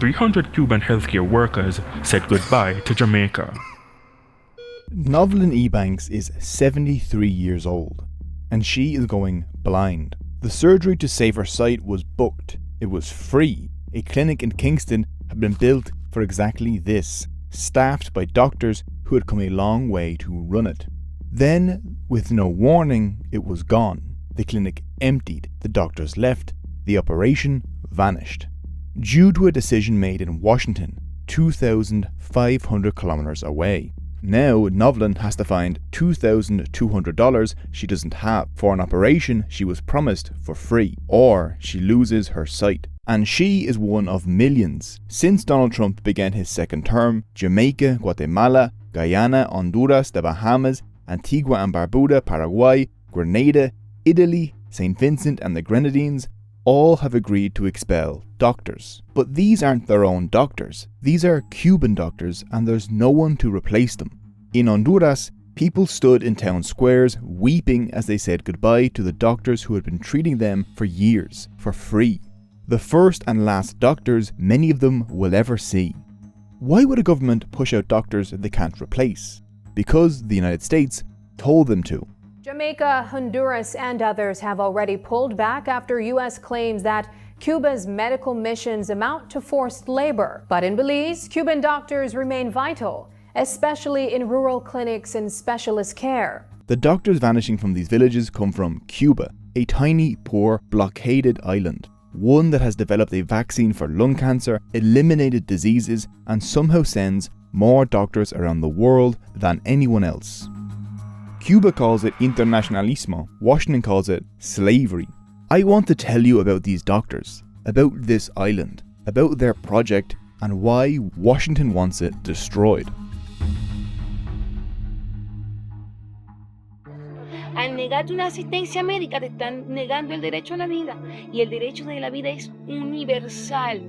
300 Cuban healthcare workers said goodbye to Jamaica. Novelyn Ebanks is 73 years old, and she is going blind. The surgery to save her sight was booked. It was free. A clinic in Kingston had been built for exactly this, staffed by doctors who had come a long way to run it. Then, with no warning, it was gone. The clinic emptied, the doctors left, the operation vanished. Due to a decision made in Washington, 2,500 kilometers away. Now, Novelyn has to find $2,200 she doesn't have for an operation she was promised for free, or she loses her sight. And she is one of millions. Since Donald Trump began his second term, Jamaica, Guatemala, Guyana, Honduras, the Bahamas, Antigua and Barbuda, Paraguay, Grenada, Italy, St. Vincent and the Grenadines all have agreed to expel doctors. But these aren't their own doctors. These are Cuban doctors, and there's no one to replace them. In Honduras, people stood in town squares weeping as they said goodbye to the doctors who had been treating them for years, for free. The first and last doctors many of them will ever see. Why would a government push out doctors they can't replace? Because the United States told them to. Jamaica, Honduras, and others have already pulled back after U.S. claims that Cuba's medical missions amount to forced labor. But in Belize, Cuban doctors remain vital, especially in rural clinics and specialist care. The doctors vanishing from these villages come from Cuba, a tiny, poor, blockaded island. One that has developed a vaccine for lung cancer, eliminated diseases, and somehow sends more doctors around the world than anyone else. Cuba calls it internationalism, Washington calls it slavery. I want to tell you about these doctors, about this island, about their project, and why Washington wants it destroyed. Al negarte una asistencia médica te están negando el derecho a la vida, y el derecho de la vida es universal.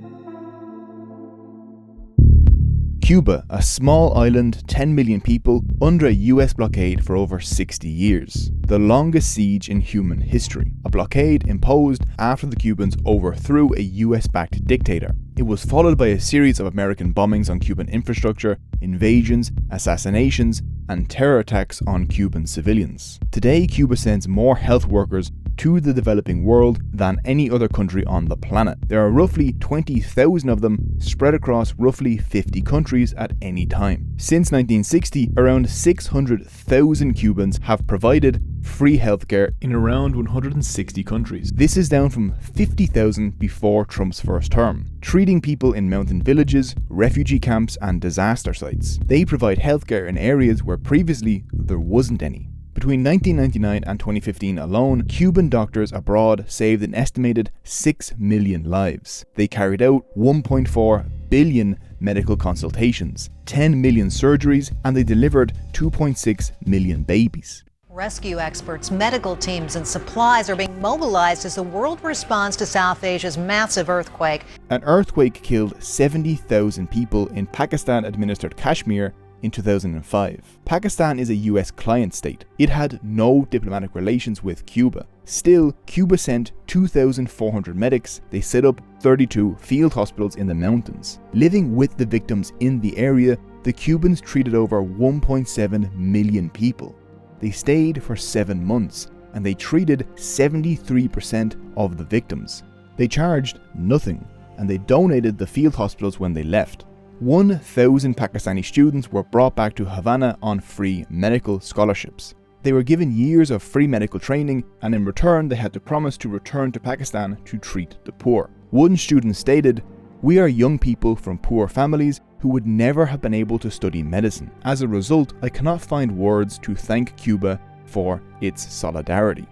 Cuba, a small island, 10 million people, under a US blockade for over 60 years. The longest siege in human history. A blockade imposed after the Cubans overthrew a US-backed dictator. It was followed by a series of American bombings on Cuban infrastructure, invasions, assassinations, and terror attacks on Cuban civilians. Today, Cuba sends more health workers to the developing world than any other country on the planet. There are roughly 20,000 of them spread across roughly 50 countries at any time. Since 1960, around 600,000 Cubans have provided free healthcare in around 160 countries. This is down from 50,000 before Trump's first term, treating people in mountain villages, refugee camps, and disaster sites. They provide healthcare in areas where previously there wasn't any. Between 1999 and 2015 alone, Cuban doctors abroad saved an estimated 6 million lives. They carried out 1.4 billion medical consultations, 10 million surgeries, and they delivered 2.6 million babies. Rescue experts, medical teams, and supplies are being mobilized as the world responds to South Asia's massive earthquake. An earthquake killed 70,000 people in Pakistan-administered Kashmir in 2005. Pakistan is a US client state. It had no diplomatic relations with Cuba. Still, Cuba sent 2,400 medics. They set up 32 field hospitals in the mountains. Living with the victims in the area, the Cubans treated over 1.7 million people. They stayed for 7 months, and they treated 73% of the victims. They charged nothing, and they donated the field hospitals when they left. 1,000 Pakistani students were brought back to Havana on free medical scholarships. They were given years of free medical training, and in return they had to promise to return to Pakistan to treat the poor. One student stated, "We are young people from poor families who would never have been able to study medicine. As a result, I cannot find words to thank Cuba for its solidarity."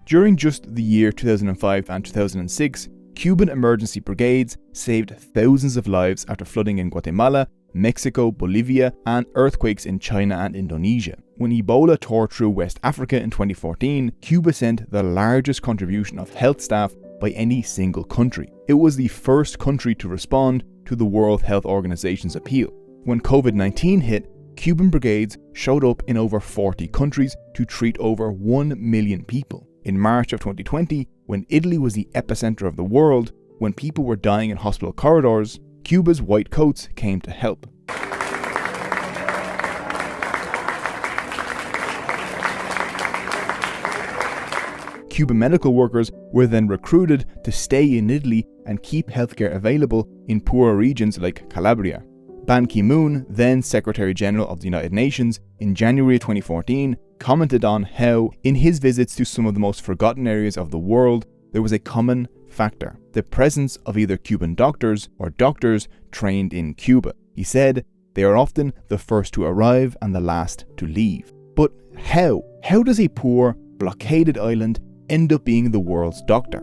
During just the year 2005 and 2006, Cuban emergency brigades saved thousands of lives after flooding in Guatemala, Mexico, Bolivia, and earthquakes in China and Indonesia. When Ebola tore through West Africa in 2014, Cuba sent the largest contribution of health staff by any single country. It was the first country to respond to the World Health Organization's appeal. When COVID-19 hit, Cuban brigades showed up in over 40 countries to treat over 1 million people. In March of 2020, when Italy was the epicenter of the world, when people were dying in hospital corridors, Cuba's white coats came to help. Cuban medical workers were then recruited to stay in Italy and keep healthcare available in poorer regions like Calabria. Ban Ki-moon, then Secretary General of the United Nations, in January 2014, commented on how, in his visits to some of the most forgotten areas of the world, there was a common factor: the presence of either Cuban doctors or doctors trained in Cuba. He said, "They are often the first to arrive and the last to leave." But how? How does a poor, blockaded island end up being the world's doctor?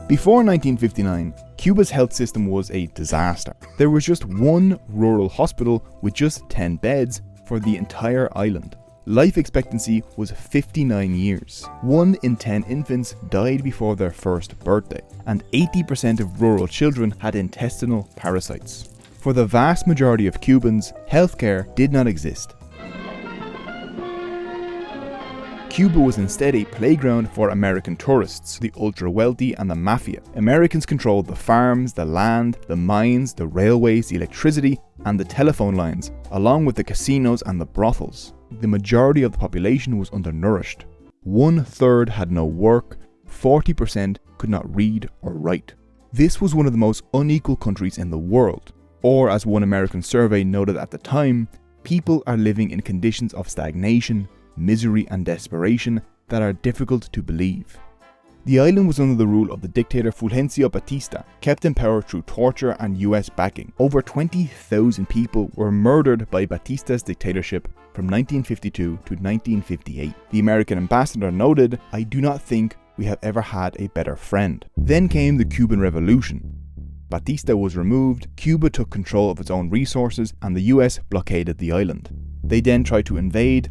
Before 1959, Cuba's health system was a disaster. There was just one rural hospital with just 10 beds for the entire island. Life expectancy was 59 years. 1 in 10 infants died before their first birthday, and 80% of rural children had intestinal parasites. For the vast majority of Cubans, healthcare did not exist. Cuba was instead a playground for American tourists, the ultra-wealthy and the mafia. Americans controlled the farms, the land, the mines, the railways, the electricity and the telephone lines, along with the casinos and the brothels. The majority of the population was undernourished. 1/3 had no work, 40% could not read or write. This was one of the most unequal countries in the world. Or, as one American survey noted at the time, people are living in conditions of stagnation, misery and desperation that are difficult to believe. The island was under the rule of the dictator Fulgencio Batista, kept in power through torture and US backing. Over 20,000 people were murdered by Batista's dictatorship from 1952 to 1958. The American ambassador noted, "I do not think we have ever had a better friend." Then came the Cuban Revolution. Batista was removed, Cuba took control of its own resources, and the US blockaded the island. They then tried to invade,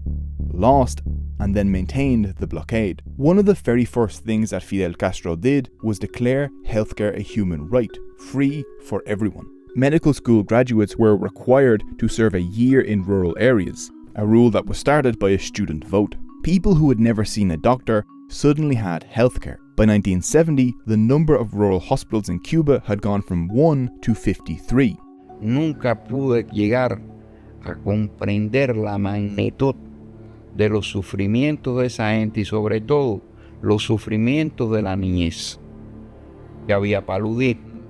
lost, and then maintained the blockade. One of the very first things that Fidel Castro did was declare healthcare a human right, free for everyone. Medical school graduates were required to serve a year in rural areas, a rule that was started by a student vote. People who had never seen a doctor suddenly had healthcare. By 1970, the number of rural hospitals in Cuba had gone from 1 to 53. Nunca pude llegar a comprender la magnitud de los sufrimientos de esa gente y sobre todo los sufrimientos de la niñez. Que había paludismo,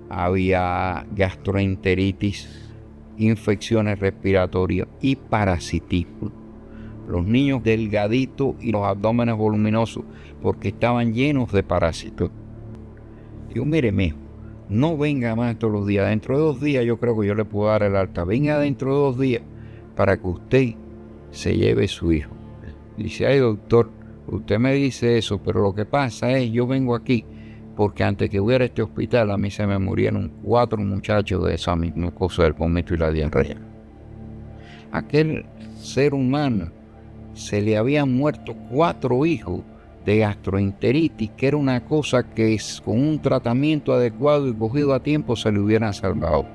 había gastroenteritis, infecciones respiratorias y parasitismo. Los niños delgaditos y los abdómenes voluminosos porque estaban llenos de parásitos. Digo, mire, mijo, no venga más todos los días. Dentro de 2 días yo creo que yo le puedo dar el alta. Venga dentro de 2 días para que usted se lleve su hijo. Dice, ay doctor, usted me dice eso, pero lo que pasa es, yo vengo aquí porque antes que hubiera este hospital a mí se me murieron 4 muchachos de esa misma cosa del vómito y la diarrea. Aquel ser humano se le habían muerto 4 hijos de gastroenteritis, que era una cosa que con un tratamiento adecuado y cogido a tiempo se le hubieran salvado.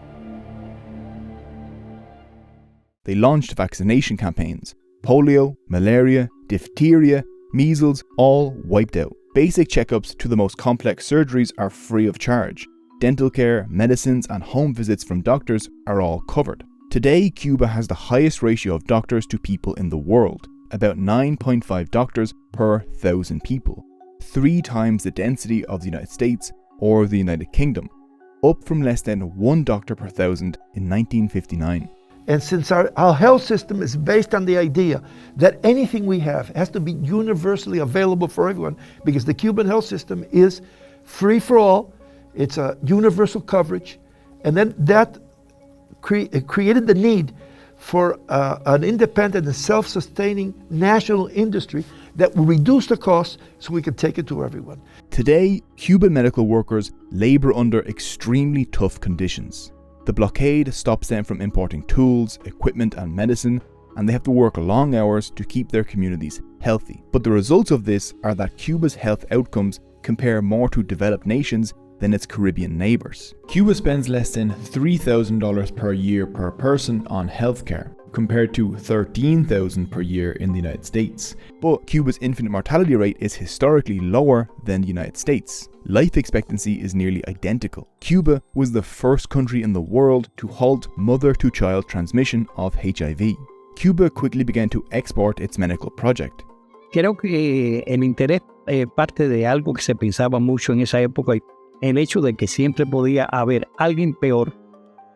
They launched vaccination campaigns. Polio, malaria, diphtheria, measles, all wiped out. Basic checkups to the most complex surgeries are free of charge. Dental care, medicines, and home visits from doctors are all covered. Today, Cuba has the highest ratio of doctors to people in the world, about 9.5 doctors per 1,000 people, 3 times the density of the United States or the United Kingdom, up from less than 1 doctor per 1,000 in 1959. And since our health system is based on the idea that anything we have has to be universally available for everyone, because the Cuban health system is free for all, it's a universal coverage, and then that created the need for an independent and self-sustaining national industry that will reduce the costs so we can take it to everyone. Today, Cuban medical workers labour under extremely tough conditions. The blockade stops them from importing tools, equipment and medicine, and they have to work long hours to keep their communities healthy. But the results of this are that Cuba's health outcomes compare more to developed nations than its Caribbean neighbours. Cuba spends less than $3,000 per year per person on healthcare. compared to 13,000 per year in the United States. But Cuba's infant mortality rate is historically lower than the United States. Life expectancy is nearly identical. Cuba was the first country in the world to halt mother-to-child transmission of HIV. Cuba quickly began to export its medical project. Creo que el interés parte de algo que se pensaba mucho en esa época, el hecho de que siempre podía haber alguien peor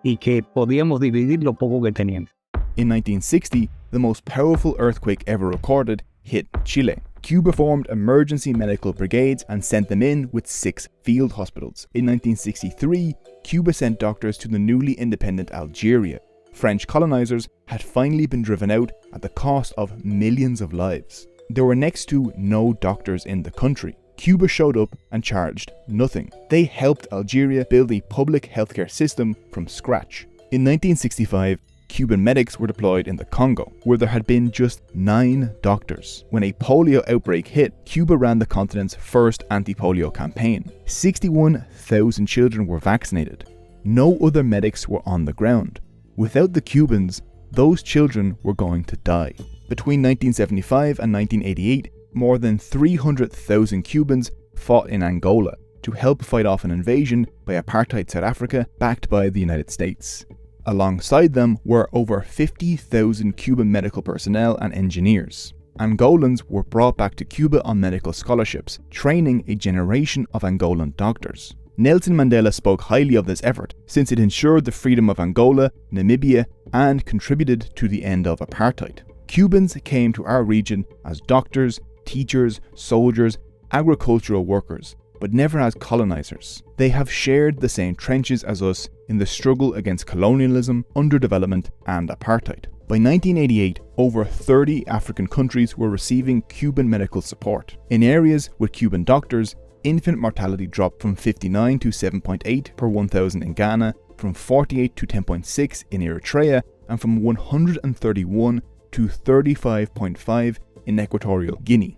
y que podíamos dividir lo poco que teníamos. In 1960, the most powerful earthquake ever recorded hit Chile. Cuba formed emergency medical brigades and sent them in with 6 field hospitals. In 1963, Cuba sent doctors to the newly independent Algeria. French colonizers had finally been driven out at the cost of millions of lives. There were next to no doctors in the country. Cuba showed up and charged nothing. They helped Algeria build a public healthcare system from scratch. In 1965, Cuban medics were deployed in the Congo, where there had been just 9 doctors. When a polio outbreak hit, Cuba ran the continent's first anti-polio campaign. 61,000 children were vaccinated. No other medics were on the ground. Without the Cubans, those children were going to die. Between 1975 and 1988, more than 300,000 Cubans fought in Angola to help fight off an invasion by apartheid South Africa backed by the United States. Alongside them were over 50,000 Cuban medical personnel and engineers. Angolans were brought back to Cuba on medical scholarships, training a generation of Angolan doctors. Nelson Mandela spoke highly of this effort, since it ensured the freedom of Angola, Namibia, and contributed to the end of apartheid. Cubans came to our region as doctors, teachers, soldiers, agricultural workers, but never as colonizers. They have shared the same trenches as us in the struggle against colonialism, underdevelopment, and apartheid. By 1988, over 30 African countries were receiving Cuban medical support. In areas with Cuban doctors, infant mortality dropped from 59 to 7.8 per 1,000 in Ghana, from 48 to 10.6 in Eritrea, and from 131 to 35.5 in Equatorial Guinea.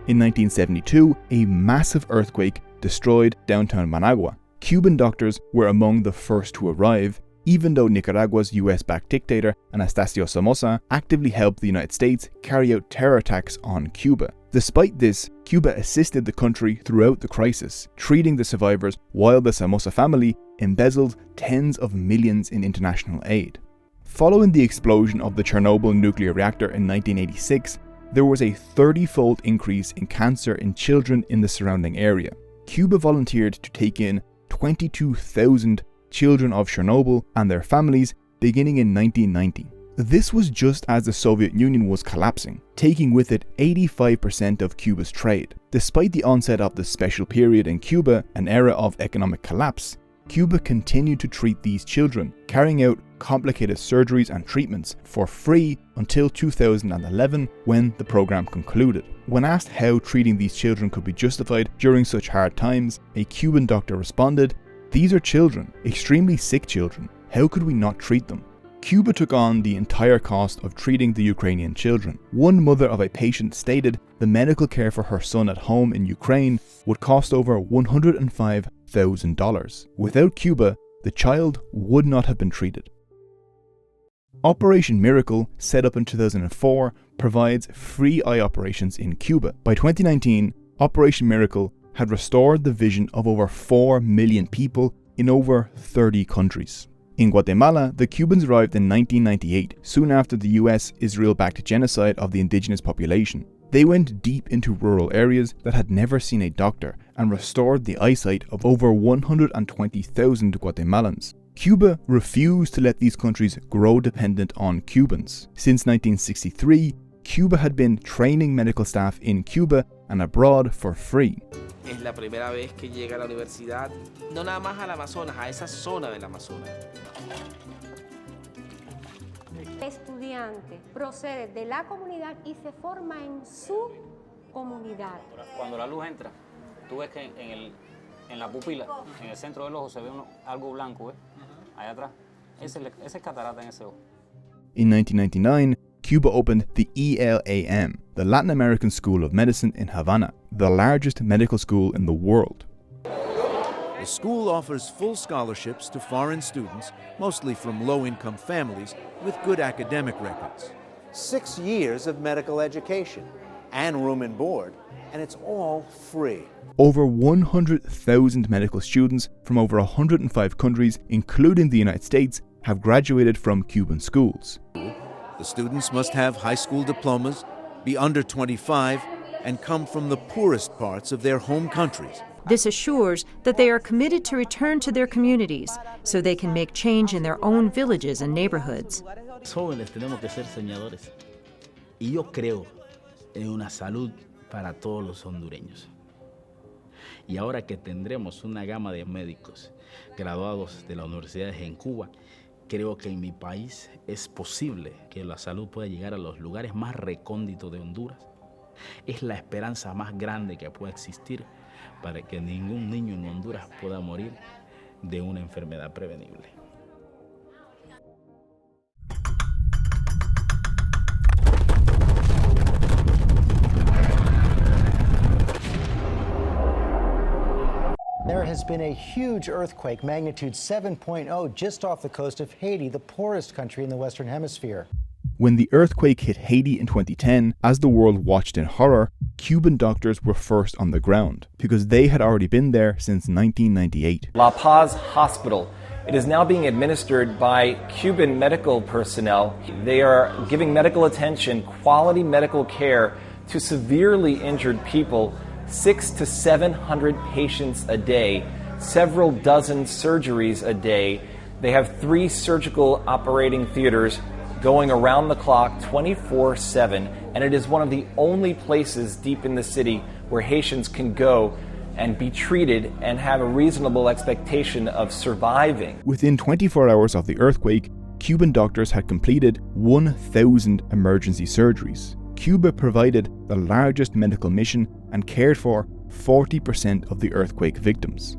In 1972, a massive earthquake destroyed downtown Managua. Cuban doctors were among the first to arrive, even though Nicaragua's US-backed dictator Anastasio Somoza actively helped the United States carry out terror attacks on Cuba. Despite this, Cuba assisted the country throughout the crisis, treating the survivors while the Somoza family embezzled tens of millions in international aid. Following the explosion of the Chernobyl nuclear reactor in 1986, there was a 30-fold increase in cancer in children in the surrounding area. Cuba volunteered to take in 22,000 children of Chernobyl and their families beginning in 1990. This was just as the Soviet Union was collapsing, taking with it 85% of Cuba's trade. Despite the onset of the special period in Cuba, an era of economic collapse, Cuba continued to treat these children, carrying out complicated surgeries and treatments for free until 2011, when the program concluded. When asked how treating these children could be justified during such hard times, a Cuban doctor responded, "These are children, extremely sick children. How could we not treat them?" Cuba took on the entire cost of treating the Ukrainian children. One mother of a patient stated the medical care for her son at home in Ukraine would cost over $105,000. Without Cuba, the child would not have been treated. Operation Miracle, set up in 2004, provides free eye operations in Cuba. By 2019, Operation Miracle had restored the vision of over 4 million people in over 30 countries. In Guatemala, the Cubans arrived in 1998, soon after the US-Israel-backed genocide of the indigenous population. They went deep into rural areas that had never seen a doctor and restored the eyesight of over 120,000 Guatemalans. Cuba refused to let these countries grow dependent on Cubans. Since 1963, Cuba had been training medical staff in Cuba and abroad for free. Es la primera vez que llega a la universidad, no nada más al Amazonas, a esa zona del Amazonas. El estudiante procede de la comunidad y se forma en su comunidad. Cuando la luz entra, tú ves que en la pupila, en el centro del ojo, se ve algo blanco, ¿ves? Allá atrás. Ese es catarata en ese ojo. In 1999, Cuba opened the ELAM, the Latin American School of Medicine in Havana, the largest medical school in the world. The school offers full scholarships to foreign students, mostly from low-income families with good academic records. 6 years of medical education and room and board, and it's all free. Over 100,000 medical students from over 105 countries, including the United States, have graduated from Cuban schools. The students must have high school diplomas, be under 25, and come from the poorest parts of their home countries. This assures that they are committed to return to their communities so they can make change in their own villages and neighborhoods. Los jóvenes tenemos que ser soñadores. Y yo creo en una salud para todos los hondureños. Y ahora que tendremos una gama de médicos graduados de las universidades en Cuba, creo que en mi país es posible que la salud pueda llegar a los lugares más recónditos de Honduras. Es la esperanza más grande que pueda existir para que ningún niño en Honduras pueda morir de una enfermedad prevenible. There has been a huge earthquake, magnitude 7.0, just off the coast of Haiti, the poorest country in the Western Hemisphere. When the earthquake hit Haiti in 2010, as the world watched in horror, Cuban doctors were first on the ground, because they had already been there since 1998. La Paz Hospital. It is now being administered by Cuban medical personnel. They are giving medical attention, quality medical care to severely injured people, 600 to 700 patients a day, several dozen surgeries a day. They have 3 surgical operating theaters going around the clock 24/7, and it is one of the only places deep in the city where Haitians can go and be treated and have a reasonable expectation of surviving. Within 24 hours of the earthquake, Cuban doctors had completed 1,000 emergency surgeries. Cuba provided the largest medical mission and cared for 40% of the earthquake victims.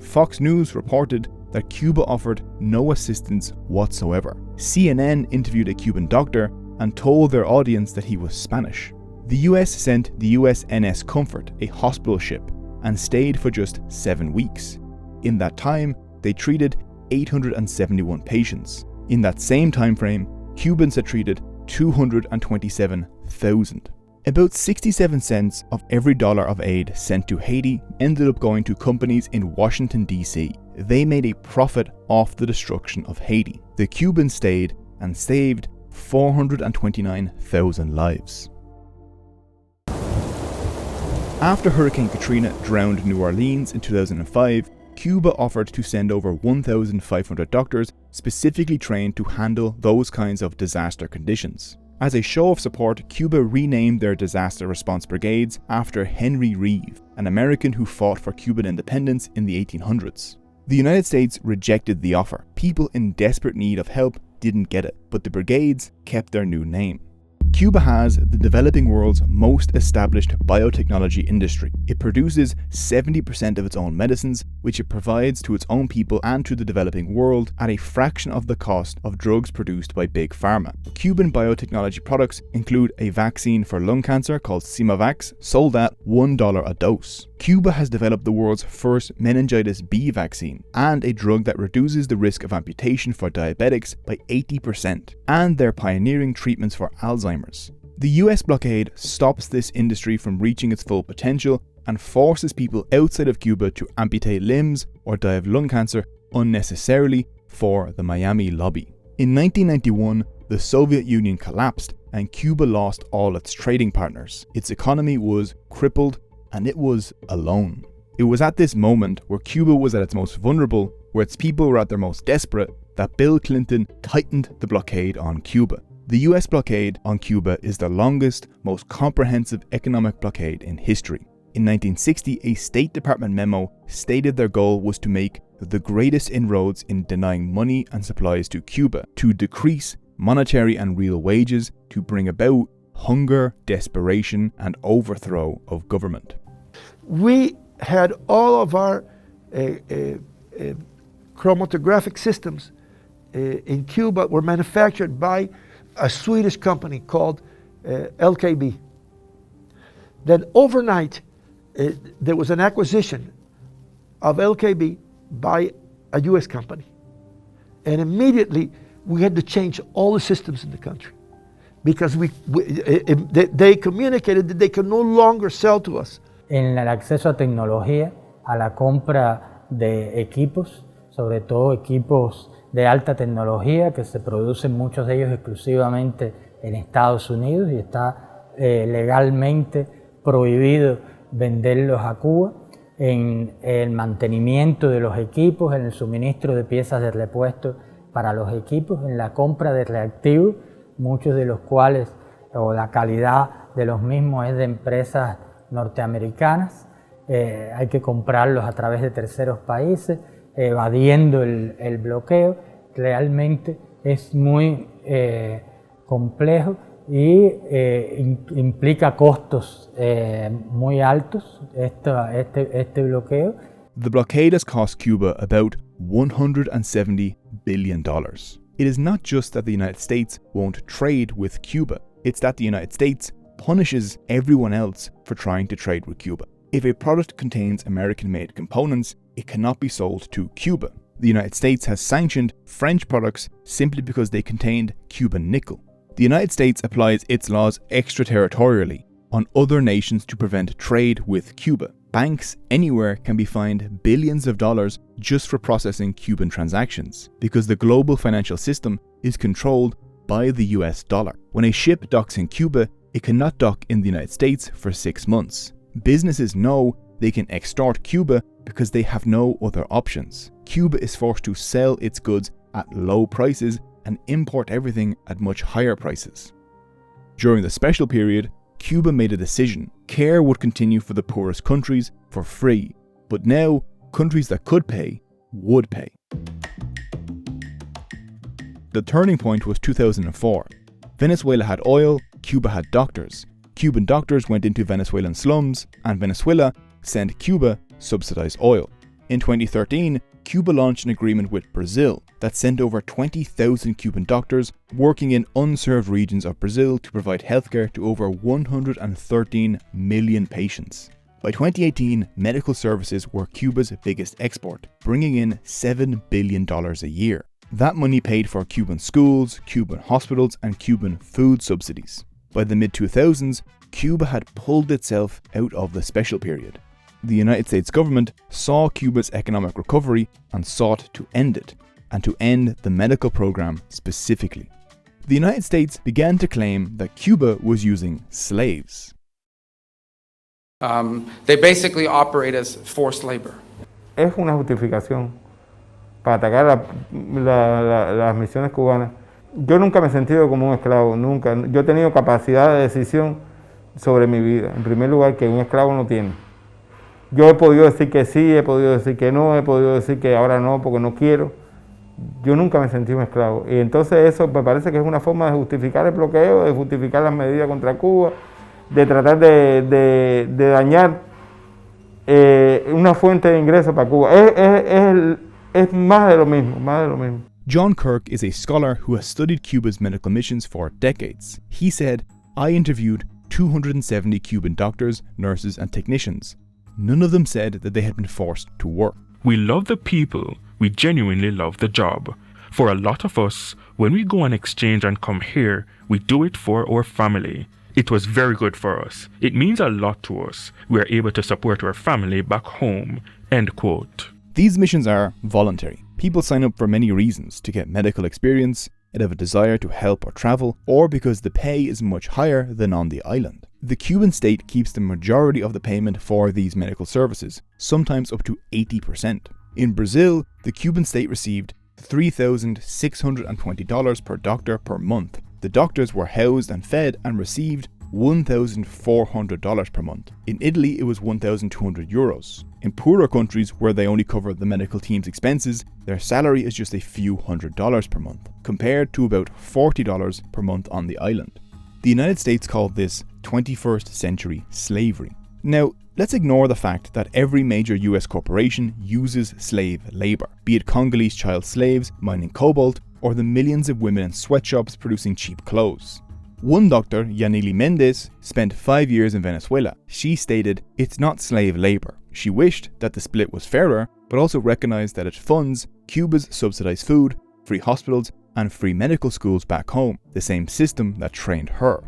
Fox News reported that Cuba offered no assistance whatsoever. CNN interviewed a Cuban doctor and told their audience that he was Spanish. The US sent the USNS Comfort, a hospital ship, and stayed for just 7 weeks. In that time, they treated 871 patients. In that same time frame, Cubans had treated 227,000. About 67 cents of every dollar of aid sent to Haiti ended up going to companies in Washington, D.C. They made a profit off the destruction of Haiti. The Cubans stayed and saved 429,000 lives. After Hurricane Katrina drowned New Orleans in 2005, Cuba offered to send over 1,500 doctors specifically trained to handle those kinds of disaster conditions. As a show of support, Cuba renamed their disaster response brigades after Henry Reeve, an American who fought for Cuban independence in the 1800s. The United States rejected the offer. People in desperate need of help didn't get it, but the brigades kept their new name. Cuba has the developing world's most established biotechnology industry. It produces 70% of its own medicines, which it provides to its own people and to the developing world at a fraction of the cost of drugs produced by Big Pharma. Cuban biotechnology products include a vaccine for lung cancer called Simavax, sold at $1 a dose. Cuba has developed the world's first meningitis B vaccine and a drug that reduces the risk of amputation for diabetics by 80%, and they're pioneering treatments for Alzheimer's. The US blockade stops this industry from reaching its full potential and forces people outside of Cuba to amputate limbs or die of lung cancer unnecessarily for the Miami lobby. In 1991, the Soviet Union collapsed and Cuba lost all its trading partners. Its economy was crippled and it was alone. It was at this moment, where Cuba was at its most vulnerable, where its people were at their most desperate, that Bill Clinton tightened the blockade on Cuba. The US blockade on Cuba is the longest, most comprehensive economic blockade in history. In 1960, a State Department memo stated their goal was to make the greatest inroads in denying money and supplies to Cuba, to decrease monetary and real wages, to bring about hunger, desperation, and overthrow of government. We had all of our chromatographic systems in Cuba were manufactured by a Swedish company called LKB. Then overnight, there was an acquisition of LKB by a U.S. company. And immediately we had to change all the systems in the country because they communicated that they could no longer sell to us. En el acceso a tecnología, a la compra de equipos, sobre todo equipos de alta tecnología que se producen muchos de ellos exclusivamente en Estados Unidos y está legalmente prohibido venderlos a Cuba, en el mantenimiento de los equipos, en el suministro de piezas de repuesto para los equipos, en la compra de reactivos, muchos de los cuales, o la calidad de los mismos es de empresas norteamericanas, hay que comprarlos a través de terceros países, evadiendo el bloqueo. Realmente es muy complejo y implica costos muy altos este bloqueo. The blockade has cost Cuba about $170 billion. It is not just that the United States won't trade with Cuba, it's that the United States punishes everyone else for trying to trade with Cuba. If a product contains American-made components, it cannot be sold to Cuba. The United States has sanctioned French products simply because they contained Cuban nickel. The United States applies its laws extraterritorially on other nations to prevent trade with Cuba. Banks anywhere can be fined billions of dollars just for processing Cuban transactions, because the global financial system is controlled by the US dollar. When a ship docks in Cuba, it cannot dock in the United States for 6 months. Businesses know they can extort Cuba because they have no other options. Cuba is forced to sell its goods at low prices and import everything at much higher prices. During the special period, Cuba made a decision. Care would continue for the poorest countries for free, but now countries that could pay would pay. The turning point was 2004. Venezuela had oil, Cuba had doctors. Cuban doctors went into Venezuelan slums, and Venezuela sent Cuba subsidized oil. In 2013, Cuba launched an agreement with Brazil that sent over 20,000 Cuban doctors working in unserved regions of Brazil to provide healthcare to over 113 million patients. By 2018, medical services were Cuba's biggest export, bringing in $7 billion a year. That money paid for Cuban schools, Cuban hospitals, and Cuban food subsidies. By the mid-2000s, Cuba had pulled itself out of the special period. The United States government saw Cuba's economic recovery and sought to end it, and to end the medical program specifically. The United States began to claim that Cuba was using slaves. They basically operate as forced labor. Es una justificación para atacar las misiones cubanas. Yo nunca me he sentido como un esclavo, nunca. Yo he tenido capacidad de decisión sobre mi vida, en primer lugar, que un esclavo no tiene. Yo he podido decir que sí, he podido decir que no, he podido decir que ahora no porque no quiero. Yo nunca me sentí un esclavo. Y entonces eso me parece que es una forma de justificar el bloqueo, de justificar las medidas contra Cuba, de tratar de dañar una fuente de ingresos para Cuba. Es más de lo mismo, más de lo mismo. John Kirk is a scholar who has studied Cuba's medical missions for decades. He said, "I interviewed 270 Cuban doctors, nurses, and technicians. None of them said that they had been forced to work." We love the people, we genuinely love the job. For a lot of us, when we go on exchange and come here, we do it for our family. It was very good for us. It means a lot to us. We are able to support our family back home. End quote. These missions are voluntary. People sign up for many reasons: to get medical experience, out of a desire to help or travel, or because the pay is much higher than on the island. The Cuban state keeps the majority of the payment for these medical services, sometimes up to 80%. In Brazil, the Cuban state received $3,620 per doctor per month. The doctors were housed and fed and received $1,400 per month. In Italy, it was €1,200. In poorer countries where they only cover the medical team's expenses, their salary is just a few $100s per month, compared to about $40 per month on the island. The United States called this 21st century slavery. Now, let's ignore the fact that every major US corporation uses slave labor, be it Congolese child slaves mining cobalt, or the millions of women in sweatshops producing cheap clothes. One doctor, Yanili Mendez, spent 5 years in Venezuela. She stated, "It's not slave labor." She wished that the split was fairer, but also recognized that it funds Cuba's subsidized food, free hospitals, and free medical schools back home, the same system that trained her.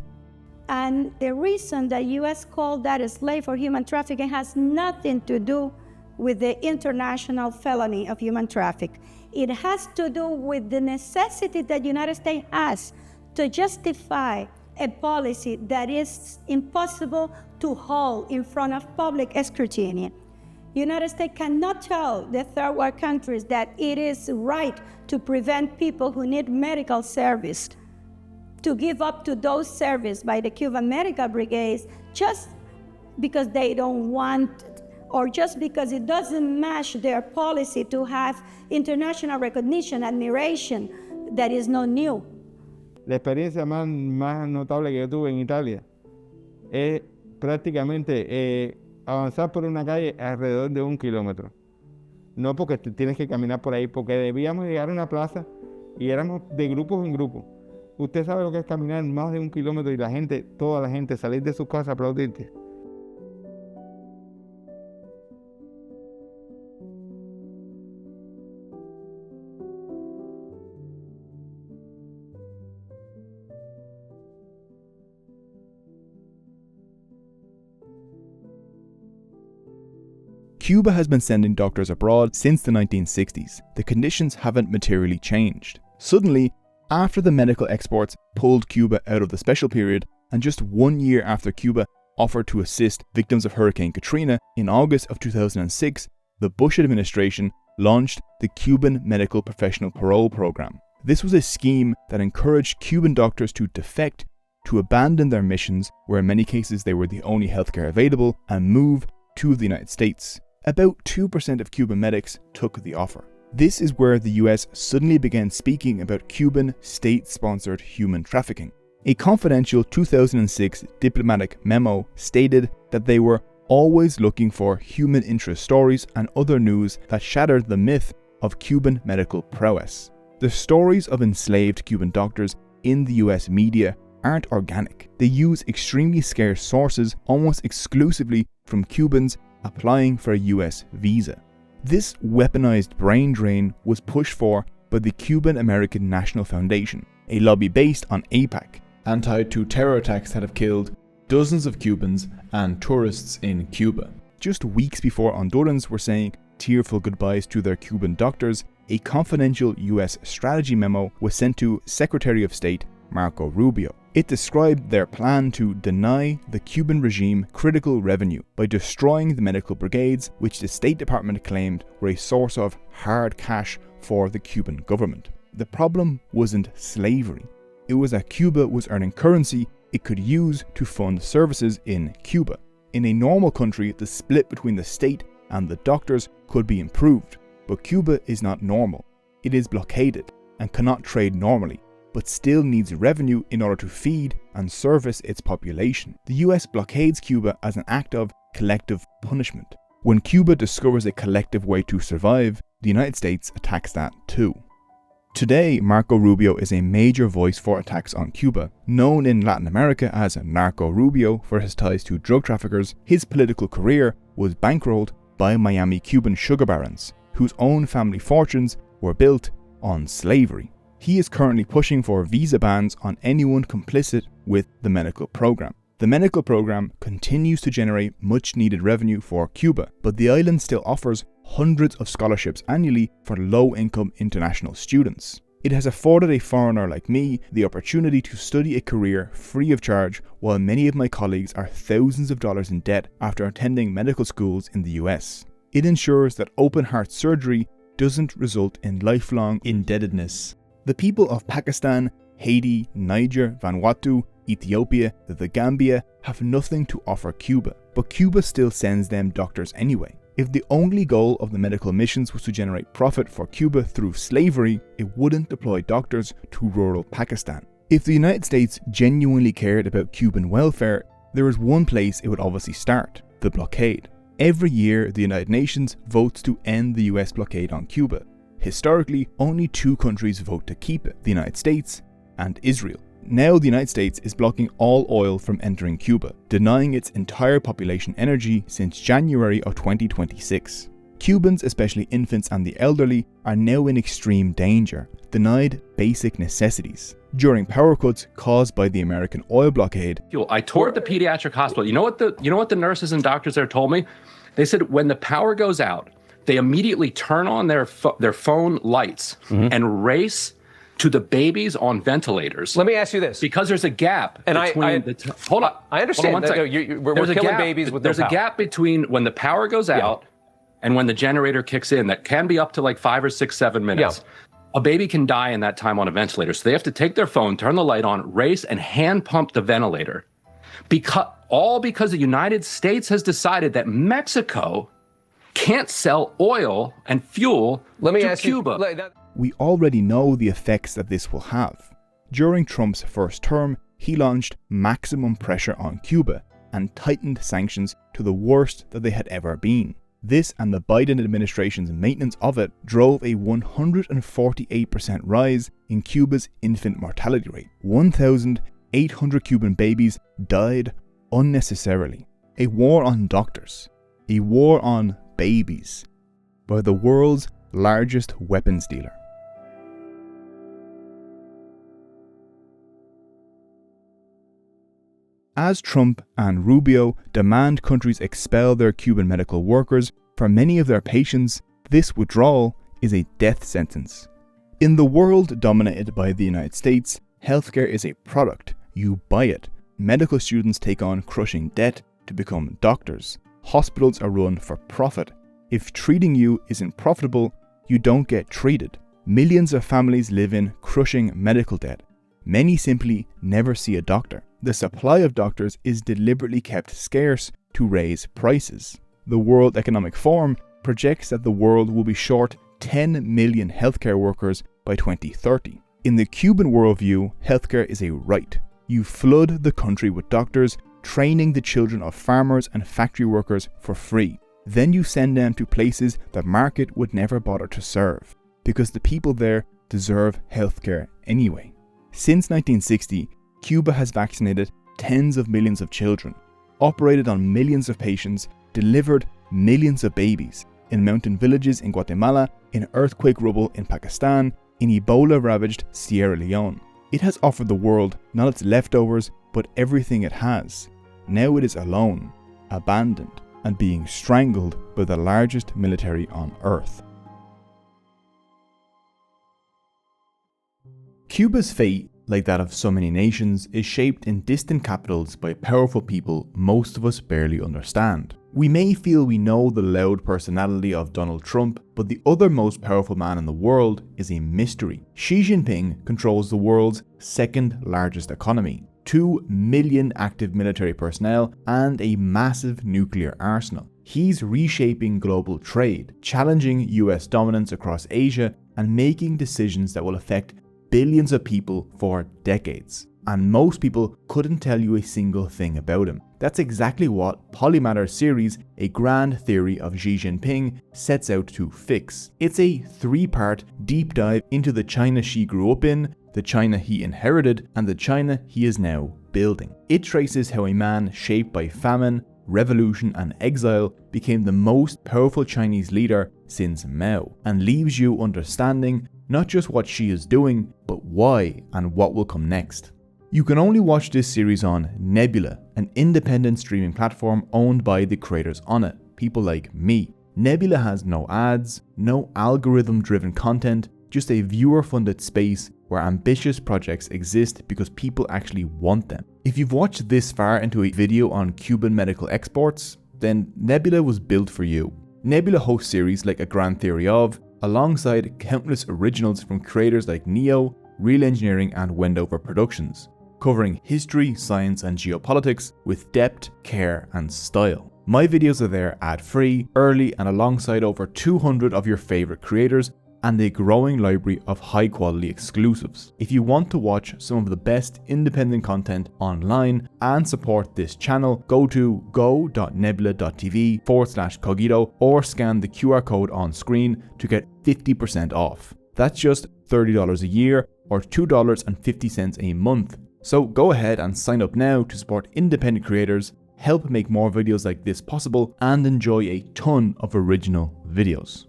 And the reason that U.S. called that a slave or human trafficking has nothing to do with the international felony of human trafficking. It has to do with the necessity that the United States has to justify a policy that is impossible to hold in front of public scrutiny. United States cannot tell the third world countries that it is right to prevent people who need medical service to give up to those services by the Cuban medical brigades just because they don't want it, or just because it doesn't match their policy to have international recognition, admiration, that is not new. La experiencia más notable que yo tuve en Italia es prácticamente avanzar por una calle alrededor de 1 kilómetro. No porque tienes que caminar por ahí, porque debíamos llegar a una plaza y éramos de grupos en grupos. Usted sabe lo que es caminar más de 1 kilómetro y la gente, toda la gente, salir de sus casas a aplaudirte. Cuba has been sending doctors abroad since the 1960s. The conditions haven't materially changed. Suddenly, after the medical exports pulled Cuba out of the special period, and just 1 year after Cuba offered to assist victims of Hurricane Katrina, in August of 2006, the Bush administration launched the Cuban Medical Professional Parole Program. This was a scheme that encouraged Cuban doctors to defect, to abandon their missions, where in many cases they were the only healthcare available, and move to the United States. About 2% of Cuban medics took the offer. This is where the US suddenly began speaking about Cuban state-sponsored human trafficking. A confidential 2006 diplomatic memo stated that they were always looking for human interest stories and other news that shattered the myth of Cuban medical prowess. The stories of enslaved Cuban doctors in the US media aren't organic. They use extremely scarce sources almost exclusively from Cubans applying for a US visa. This weaponized brain drain was pushed for by the Cuban American National Foundation, a lobby based on AIPAC, and tied to terror attacks that have killed dozens of Cubans and tourists in Cuba. Just weeks before Hondurans were saying tearful goodbyes to their Cuban doctors, a confidential US strategy memo was sent to Secretary of State Marco Rubio. It described their plan to deny the Cuban regime critical revenue by destroying the medical brigades, which the State Department claimed were a source of hard cash for the Cuban government. The problem wasn't slavery. It was that Cuba was earning currency it could use to fund services in Cuba. In a normal country, the split between the state and the doctors could be improved, but Cuba is not normal. It is blockaded and cannot trade normally, but still needs revenue in order to feed and service its population. The US blockades Cuba as an act of collective punishment. When Cuba discovers a collective way to survive, the United States attacks that too. Today, Marco Rubio is a major voice for attacks on Cuba. Known in Latin America as Narco Rubio for his ties to drug traffickers, his political career was bankrolled by Miami Cuban sugar barons, whose own family fortunes were built on slavery. He is currently pushing for visa bans on anyone complicit with the medical program. The medical program continues to generate much needed revenue for Cuba, but the island still offers hundreds of scholarships annually for low-income international students. It has afforded a foreigner like me the opportunity to study a career free of charge, while many of my colleagues are thousands of dollars in debt after attending medical schools in the US. It ensures that open-heart surgery doesn't result in lifelong indebtedness. The people of Pakistan, Haiti, Niger, Vanuatu, Ethiopia, the Gambia have nothing to offer Cuba, but Cuba still sends them doctors anyway. If the only goal of the medical missions was to generate profit for Cuba through slavery, it wouldn't deploy doctors to rural Pakistan. If the United States genuinely cared about Cuban welfare, there is one place it would obviously start: the blockade. Every year, the United Nations votes to end the US blockade on Cuba. Historically, only 2 countries vote to keep it: the United States and Israel. Now the United States is blocking all oil from entering Cuba, denying its entire population energy since January of 2026. Cubans, especially infants and the elderly, are now in extreme danger, denied basic necessities during power cuts caused by the American oil blockade. I toured the pediatric hospital. You know what the nurses and doctors there told me? They said when the power goes out, they immediately turn on their phone lights and race to the babies on ventilators. Let me ask you this. Because there's a gap between hold on. I understand. Hold on one second. We're killing babies with no power. There's a gap between when the power goes out and when the generator kicks in that can be up to like 5 or 6, 7 minutes. Yeah. A baby can die in that time on a ventilator. So they have to take their phone, turn the light on, race, and hand pump the ventilator. Because the United States has decided that Mexico can't sell oil and fuel to Cuba. We already know the effects that this will have. During Trump's first term, he launched maximum pressure on Cuba and tightened sanctions to the worst that they had ever been. This and the Biden administration's maintenance of it drove a 148% rise in Cuba's infant mortality rate. 1,800 Cuban babies died unnecessarily. A war on doctors. A war on babies. By the world's largest weapons dealer. As Trump and Rubio demand countries expel their Cuban medical workers, for many of their patients, this withdrawal is a death sentence. In the world dominated by the United States, healthcare is a product. You buy it. Medical students take on crushing debt to become doctors. Hospitals are run for profit. If treating you isn't profitable, you don't get treated. Millions of families live in crushing medical debt. Many simply never see a doctor. The supply of doctors is deliberately kept scarce to raise prices. The World Economic Forum projects that the world will be short 10 million healthcare workers by 2030. In the Cuban worldview, healthcare is a right. You flood the country with doctors, training the children of farmers and factory workers for free. Then you send them to places the market would never bother to serve, because the people there deserve healthcare anyway. Since 1960, Cuba has vaccinated tens of millions of children, operated on millions of patients, delivered millions of babies in mountain villages in Guatemala, in earthquake rubble in Pakistan, in Ebola-ravaged Sierra Leone. It has offered the world not its leftovers, but everything it has. Now it is alone, abandoned, and being strangled by the largest military on earth. Cuba's fate, like that of so many nations, is shaped in distant capitals by powerful people most of us barely understand. We may feel we know the loud personality of Donald Trump, but the other most powerful man in the world is a mystery. Xi Jinping controls the world's second largest economy, 2 million active military personnel, and a massive nuclear arsenal. He's reshaping global trade, challenging US dominance across Asia, and making decisions that will affect billions of people for decades. And most people couldn't tell you a single thing about him. That's exactly what Polymatter's series, A Grand Theory of Xi Jinping, sets out to fix. It's a 3-part deep dive into the China Xi grew up in, the China he inherited, and the China he is now building. It traces how a man shaped by famine, revolution, and exile became the most powerful Chinese leader since Mao, and leaves you understanding not just what Xi is doing, but why and what will come next. You can only watch this series on Nebula, an independent streaming platform owned by the creators on it, people like me. Nebula has no ads, no algorithm-driven content, just a viewer-funded space where ambitious projects exist because people actually want them. If you've watched this far into a video on Cuban medical exports, then Nebula was built for you. Nebula hosts series like A Grand Theory of, alongside countless originals from creators like Neo, Real Engineering, and Wendover Productions, covering history, science, and geopolitics with depth, care, and style. My videos are there ad-free, early, and alongside over 200 of your favorite creators and a growing library of high-quality exclusives. If you want to watch some of the best independent content online and support this channel, go to go.nebula.tv/cogito or scan the QR code on screen to get 50% off. That's just $30 a year or $2.50 a month. So go ahead and sign up now to support independent creators, help make more videos like this possible, and enjoy a ton of original videos.